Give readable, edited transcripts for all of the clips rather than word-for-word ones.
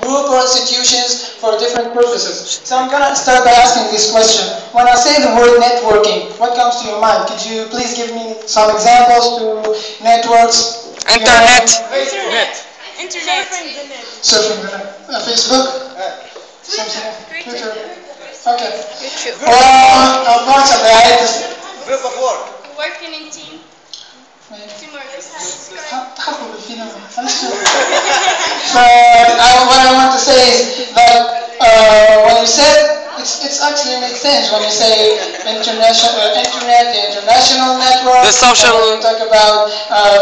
group or institutions for different purposes. So I'm going to start by asking this question. When I say the word networking, what comes to your mind? Could you please give me some examples to networks? Internet. Internet. Surfing the net. Facebook? Twitter. Okay. YouTube. Unfortunately, I hate this. Group of work. Working in team. Teamwork. تحكم بالفيلم. What I want to say is that when you said it's actually makes sense when you say internet, the international network. The social. When you talk about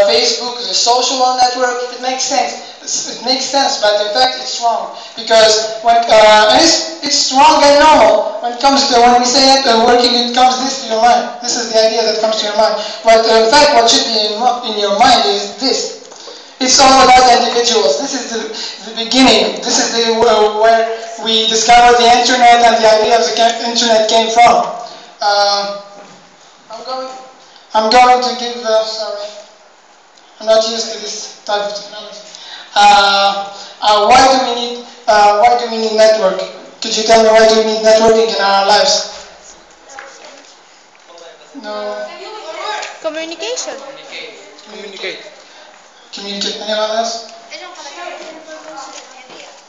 Facebook, the social network. It makes sense. It makes sense, but in fact it's wrong because when it's wrong and normal when it comes to when we say networking, it comes this to your mind. This is the idea that comes to your mind. But in fact, what should be in your mind is this. It's all about individuals. This is the beginning. This is where we discovered the internet and the idea of the internet came from. I'm going to give. Sorry, I'm not used to this type of technology. Why do we need network? Could you tell me why do we need networking in our lives? No. Communication. Communicate. Communicate. Anyone else?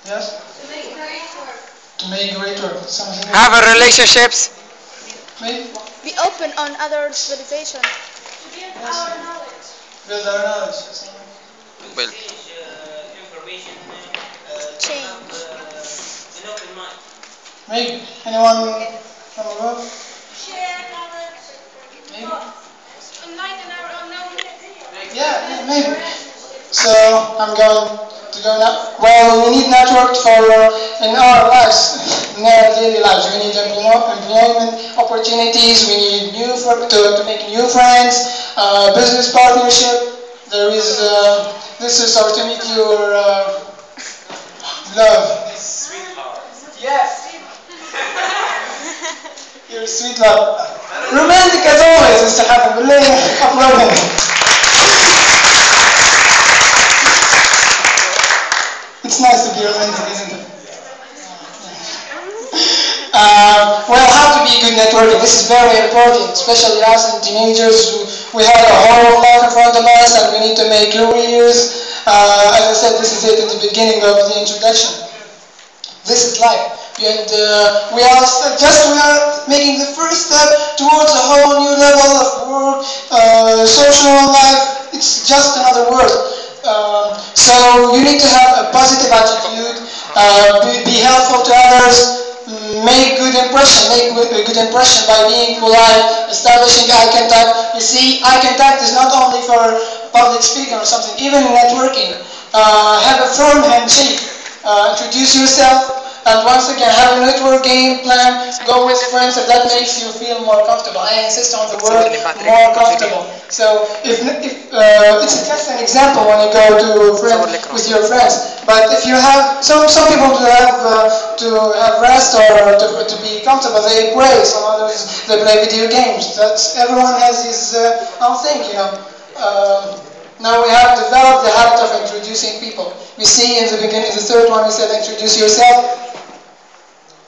Yes? To make great work. Something else? Have a relationships. Maybe? Be open on other civilization. Build our knowledge. Well, Change. Maybe. Anyone from above? Maybe? Yeah, maybe. So I'm going to go now. Well, we need network for in our lives, in our daily lives. We need employment opportunities. We need to make new friends, business partnership. There is this is opportunity or love. Yes. Your sweet love. Romantic as always, Mr. Happen. Uploading. It's nice to be romantic, isn't it? Well, how to be good networking. This is very important, especially us and teenagers. We have a whole life in front of us and we need to make careers. As I said, this is it at the beginning of the introduction. This is life. And we are making the first step towards a whole new level of work, social life. It's just another word. So you need to have a positive attitude, be helpful to others, make a good impression by being polite, establishing eye contact. You see, eye contact is not only for public speaking or something, even in networking. Have a firm handshake, introduce yourself, and once again, have a network game plan, go with friends if that makes you feel more comfortable. I insist on the word more comfortable. So if it's just an example when you go to with your friends. But if you have, some people to have rest or to be comfortable, they pray, some others, they play video games. Everyone has his own thing, you know. Now we have developed the habit of introducing people. We see in the beginning, the third one, we said introduce yourself.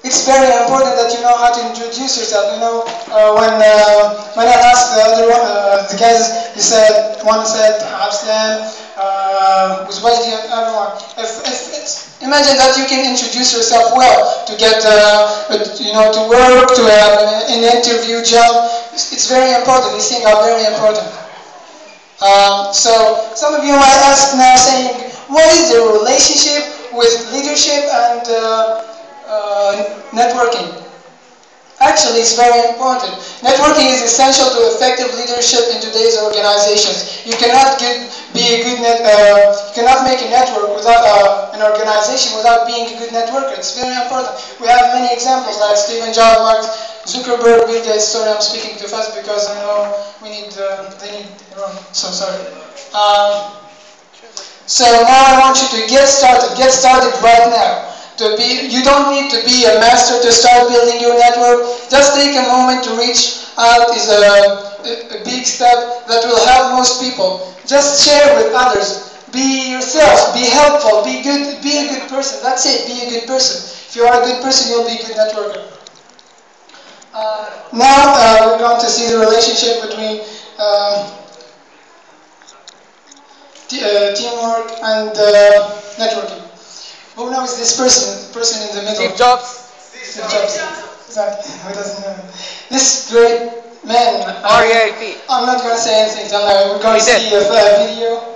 It's very important that you know how to introduce yourself. You know, when I asked the other one, the guys, one said, Abslan, Uzwajdi, and everyone. Imagine that you can introduce yourself well to get, to work, to have an interview job. It's very important. These things are very important. So some of you might ask now, saying, what is the relationship with leadership and networking? Actually, it's very important. Networking is essential to effective leadership in today's organizations. You cannot you cannot make a network without an organization without being a good networker. It's very important. We have many examples like Stephen Jobs, Mark Zuckerberg, Bill Gates. Sorry, I'm speaking too fast because I know they need so sorry. So now I want you to get started. Get started right now. You don't need to be a master to start building your network. Just take a moment to reach out is a big step that will help most people. Just share with others. Be yourself, be helpful, be good, be a good person. That's it, be a good person. If you are a good person, you'll be a good networker. Now we're going to see the relationship between teamwork and networking. Who knows this person? The person in the middle. Steve Jobs. Steve Jobs. Exactly. Who doesn't know him? This great man. R.E.I.P. I'm not going to say anything till now. We're going to He see a video.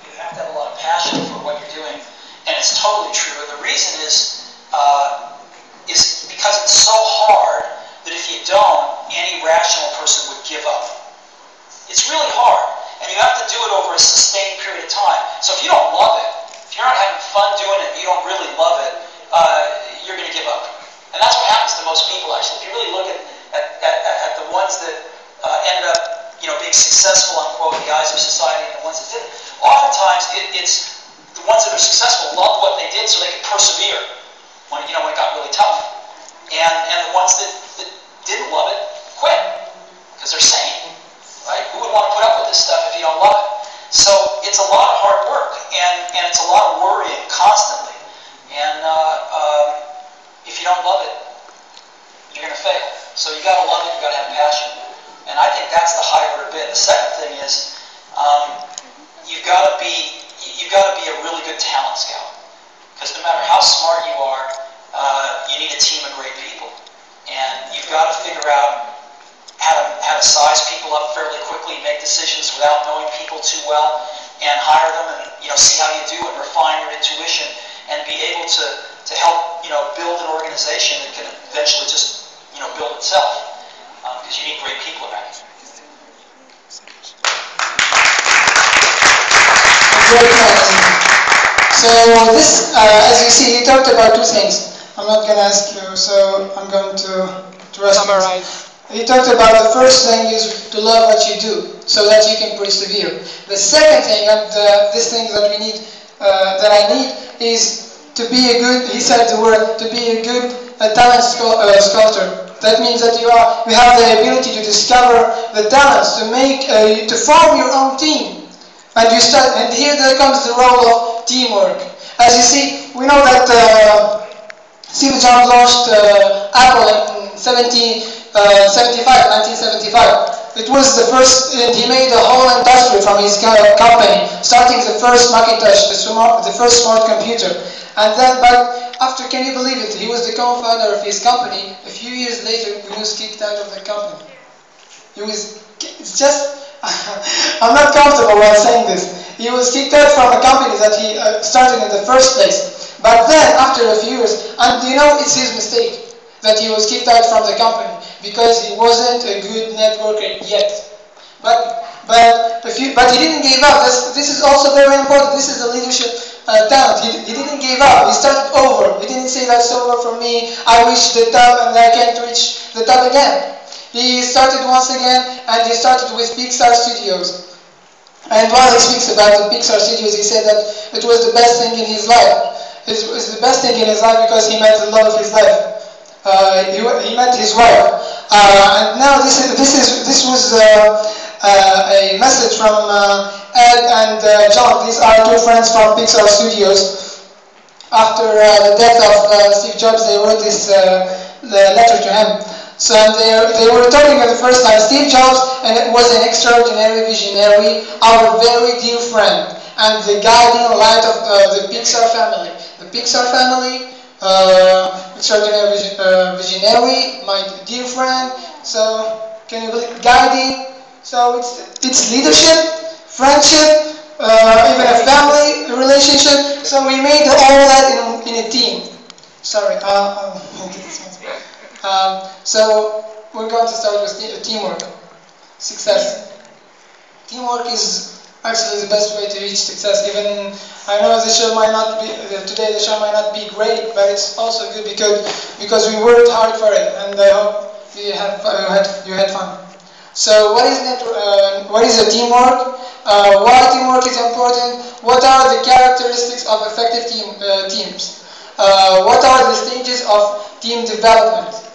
You have to have a lot of passion for what you're doing, and it's totally true. And the reason is because it's so hard that if you don't, any rational person would give up. It's really hard, and you have to do it over a sustained period of time. So if you don't love it, if you're not having fun doing it, you don't really love it, you're going to give up. And that's what happens to most people, actually. If you really look at the ones that end up, being successful, unquote, in the eyes of society, and the ones that didn't, oftentimes it's the ones that are successful loved what they did so they could persevere when it got really tough. And the ones that didn't love it quit because they're sane, right? Who would want to put up with this stuff if you don't love it? So it's a lot of hard work, and it's a lot of worrying constantly. And if you don't love it, you're going to fail. So you got to love it. You got to have passion. And I think that's the high order bit. The second thing is you've got to be a really good talent scout, because no matter how smart you are, you need a team of great people, and you've got to figure out how to size people up fairly quickly, make decisions without knowing people too well, and hire them, and see how you do and refine your intuition, and be able to help build an organization that can eventually just build itself, because you need great people around you. Great man. So this, as you see, he talked about two things. I'm not going to ask you, so I'm going to Summarize. He talked about the first thing is to love what you do, so that you can persevere. The second thing, and this thing that we need, that I need, is to be a good. He said the word to be a good talent sculptor. That means that you have the ability to discover the talents, to form your own team. And you start, and here there comes the role of teamwork. As you see, we know that Steve Jobs launched Apple in 1975. It was the first, and he made a whole industry from his company, starting the first Macintosh, the first smart computer. And then, but after, can you believe it? He was the co-founder of his company. A few years later, he was kicked out of the company. It's just, I'm not comfortable while saying this. He was kicked out from a company that he started in the first place. But then, after a few years, and it's his mistake that he was kicked out from the company, because he wasn't a good networker yet. But he didn't give up. This is also very important. This is a leadership talent. He didn't give up. He started over. He didn't say that's over for me. I reached the top and I can't reach the top again. He started once again, and he started with Pixar Studios. And while he speaks about the Pixar Studios, he said that it was the best thing in his life. It was the best thing in his life because he met the love of his life. He met his wife. And now this was a message from Ed and John. These are two friends from Pixar Studios. After the death of Steve Jobs, they wrote this letter to him. So they were talking for the first time. Steve Jobs, and it was an extraordinary visionary, our very dear friend, and the guiding light of the Pixar family. The Pixar family, extraordinary visionary, my dear friend. So can you believe guiding? So it's leadership, friendship, even a family relationship. So we made all that in a team. Sorry, I'll get this one. So we're going to start with teamwork, success. Teamwork is actually the best way to reach success. Even I know the show might not be today. The show might not be great, but it's also good because we worked hard for it, and I hope you had fun. So what is a teamwork? why teamwork is important, what are the characteristics of effective teams, what are the stages of team development.